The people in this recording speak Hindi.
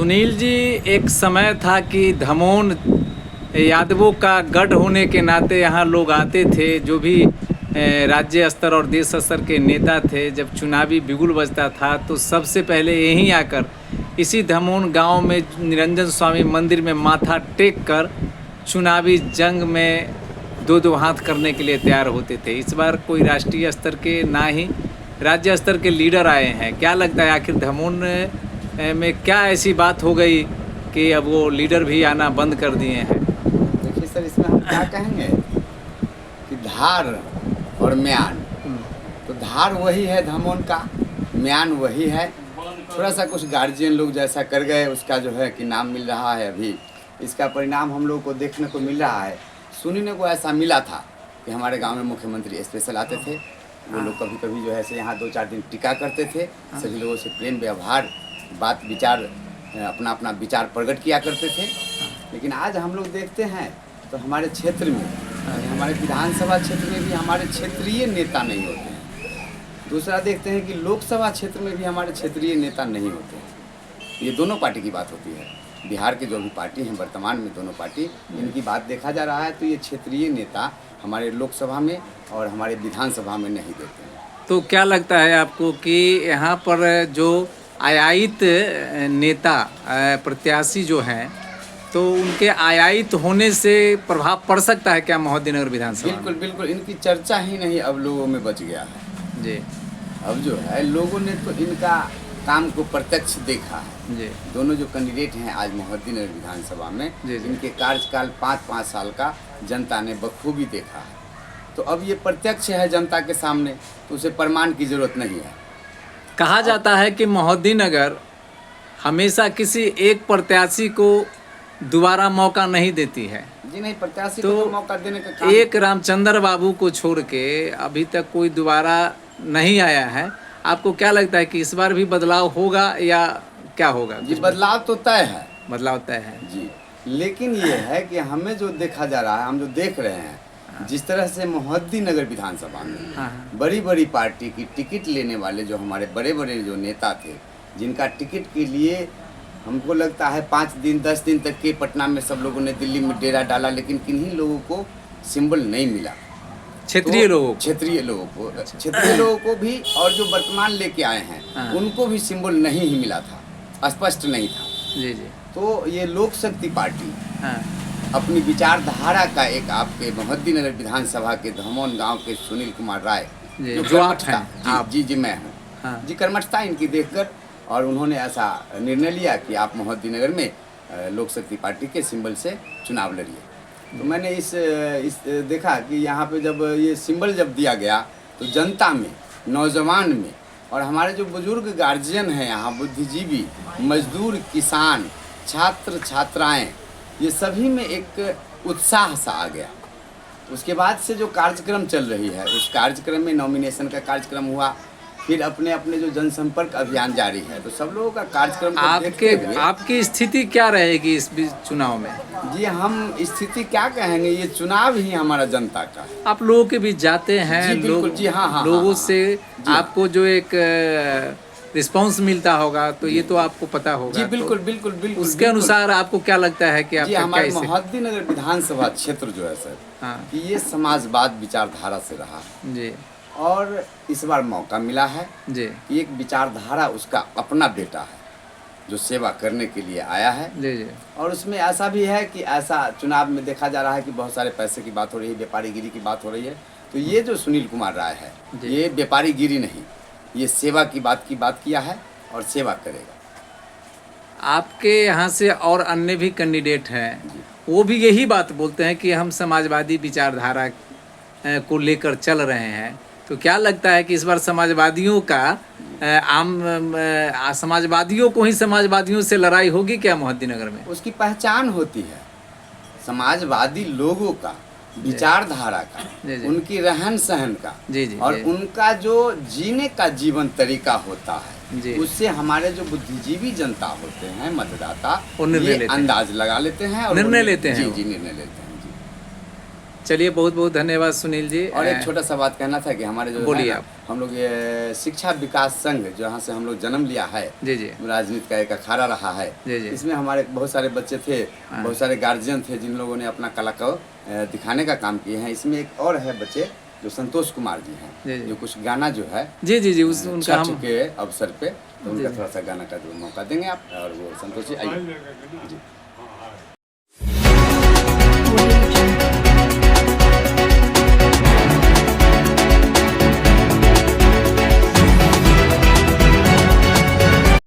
सुनील जी, एक समय था कि धमोन यादवों का गढ़ होने के नाते यहाँ लोग आते थे। जो भी राज्य स्तर और देश स्तर के नेता थे, जब चुनावी बिगुल बजता था तो सबसे पहले यहीं आकर इसी धमोन गांव में निरंजन स्वामी मंदिर में माथा टेक कर चुनावी जंग में दो दो हाथ करने के लिए तैयार होते थे। इस बार कोई राष्ट्रीय स्तर के ना ही राज्य स्तर के लीडर आए हैं। क्या लगता है आखिर धमोन में क्या ऐसी बात हो गई कि अब वो लीडर भी आना बंद कर दिए हैं? देखिए सर, इसमें हम क्या कहेंगे कि धार और म्यान, तो धार वही है धमोन का, म्यान वही है। थोड़ा सा कुछ गार्जियन लोग जैसा कर गए, उसका जो है कि नाम मिल रहा है। अभी इसका परिणाम हम लोग को देखने को मिल रहा है। सुनने को ऐसा मिला था कि हमारे गांव में मुख्यमंत्री स्पेशल आते थे। वो लोग कभी कभी जो है से यहाँ 2-4 दिन टिका करते थे, सभी लोगों से प्रेम व्यवहार बात विचार अपना अपना विचार प्रकट किया करते थे। लेकिन आज हम लोग देखते हैं तो हमारे क्षेत्र में, हमारे विधानसभा क्षेत्र में भी हमारे क्षेत्रीय नेता नहीं होते हैं। दूसरा देखते हैं कि लोकसभा क्षेत्र में भी हमारे क्षेत्रीय नेता नहीं होते हैं। ये दोनों पार्टी की बात होती है। बिहार की जो भी पार्टी हैं वर्तमान में, दोनों पार्टी, इनकी बात देखा जा रहा है तो ये क्षेत्रीय नेता हमारे लोकसभा में और हमारे विधानसभा में नहीं देते हैं। तो क्या लगता है आपको कि यहाँ पर जो आयातित नेता प्रत्याशी जो हैं, तो उनके आयातित होने से प्रभाव पड़ सकता है क्या महोदयनगर विधानसभा? बिल्कुल बिल्कुल, इनकी चर्चा ही नहीं अब लोगों में बच गया है जी। अब जो है लोगों ने तो इनका काम को प्रत्यक्ष देखा है जी। दोनों जो कैंडिडेट हैं आज महोदयनगर विधानसभा में, जी। इनके कार्यकाल 5-5 साल का जनता ने बखूबी देखा है। तो अब ये प्रत्यक्ष है जनता के सामने, तो उसे प्रमाण की जरूरत नहीं है। कहा जाता है कि महोदयनगर हमेशा किसी एक प्रत्याशी को दोबारा मौका नहीं देती है। जी नहीं, प्रत्याशी तो को मौका देने का काम एक रामचंद्र बाबू को छोड़ के अभी तक कोई दोबारा नहीं आया है। आपको क्या लगता है कि इस बार भी बदलाव होगा या क्या होगा? जी, बदलाव तो तय है, बदलाव तय है जी। लेकिन ये है कि हमें जो देखा जा रहा है, हम जो देख रहे हैं, जिस तरह से महोदयनगर विधानसभा में बड़ी बड़ी पार्टी की टिकट लेने वाले जो हमारे बड़े बड़े जो नेता थे, जिनका टिकट के लिए हमको लगता है 5 दिन 10 दिन तक के पटना में सब लोगों ने दिल्ली में डेरा डाला, लेकिन किन्हीं लोगों को सिंबल नहीं मिला। क्षेत्रीय लोगों को, क्षेत्रीय लोगों को भी, और जो वर्तमान लेके आए हैं उनको भी सिंबल नहीं ही मिला था, स्पष्ट नहीं था। जी जी। तो ये लोक शक्ति पार्टी अपनी विचारधारा का एक आपके महोदयनगर विधानसभा के धमोन गांव के सुनील कुमार राय जो आप हैं, जी मैं हूँ जी, कर्मठता इनकी देखकर, और उन्होंने ऐसा निर्णय लिया कि आप महोदयनगर में लोक शक्ति पार्टी के सिंबल से चुनाव लड़िए। तो मैंने इस देखा कि यहाँ पे जब ये सिंबल जब दिया गया तो जनता में, नौजवान में, और हमारे जो बुजुर्ग गार्जियन हैं यहाँ, बुद्धिजीवी, मजदूर, किसान, छात्र छात्राएं, ये सभी में एक उत्साह सा आ गया। उसके बाद से जो कार्यक्रम चल रही है, उस कार्यक्रम में नॉमिनेशन का कार्यक्रम हुआ, फिर अपने अपने जो जनसंपर्क अभियान जारी है, तो सब लोगों का कार्यक्रम आपकी स्थिति क्या रहेगी इस चुनाव में? जी, हम स्थिति क्या कहेंगे, ये चुनाव ही हमारा जनता का है। आप लोगों के बीच जाते हैं, जी बिल्कुल, जी हाँ, लोगों से आपको जो एक रिस्पांस मिलता होगा, तो ये तो आपको पता होगा। जी बिल्कुल बिल्कुल बिल्कुल। उसके अनुसार आपको क्या लगता है कि आपका हमारे महोदयनगर विधानसभा क्षेत्र जो है सर, कि ये समाजवाद विचारधारा से रहा है जी, और इस बार मौका मिला है जी कि एक विचारधारा उसका अपना बेटा है जो सेवा करने के लिए आया है। जी जी। और उसमें ऐसा भी है कि ऐसा चुनाव में देखा जा रहा है कि बहुत सारे पैसे की बात हो रही है, व्यापारीगिरी की बात हो रही है। तो ये जो सुनील कुमार राय है, ये व्यापारीगिरी नहीं, ये सेवा की बात किया है और सेवा करेगा। आपके यहाँ से और अन्य भी कैंडिडेट हैं, वो भी यही बात बोलते हैं कि हम समाजवादी विचारधारा को लेकर चल रहे हैं। तो क्या लगता है कि इस बार समाजवादियों का समाजवादियों को ही समाजवादियों से लड़ाई होगी क्या महोदयनगर में? उसकी पहचान होती है समाजवादी लोगों का, विचारधारा का, उनकी रहन सहन का, और उनका जो जीने का जीवन तरीका होता है, उससे हमारे जो बुद्धिजीवी जनता होते हैं, मतदाता, ये अंदाज लगा लेते हैं और निर्णय लेते हैं। जी निर्णय लेते हैं। चलिए, बहुत बहुत धन्यवाद सुनील जी। और एक छोटा सा बात कहना था कि हमारे जो बोलिए है ना, आप। हम लोग ये शिक्षा विकास संघ जहाँ से हम लोग जन्म लिया है, जी जी राजनीति का एक अखाड़ा रहा है, जी जी। इसमें हमारे बहुत सारे बच्चे थे, बहुत सारे गार्जियन थे जिन लोगों ने अपना कला को दिखाने का काम किए हैं। इसमें एक और है बच्चे जो संतोष कुमार जी जी, हैं, जी। जो कुछ गाना जो है जी जी जी उस उनका छठ हम के अवसर पे, तो जी, उनका जी। थोड़ा सा गाना का जो मौका देंगे आप, और वो संतोष जी आइए जी।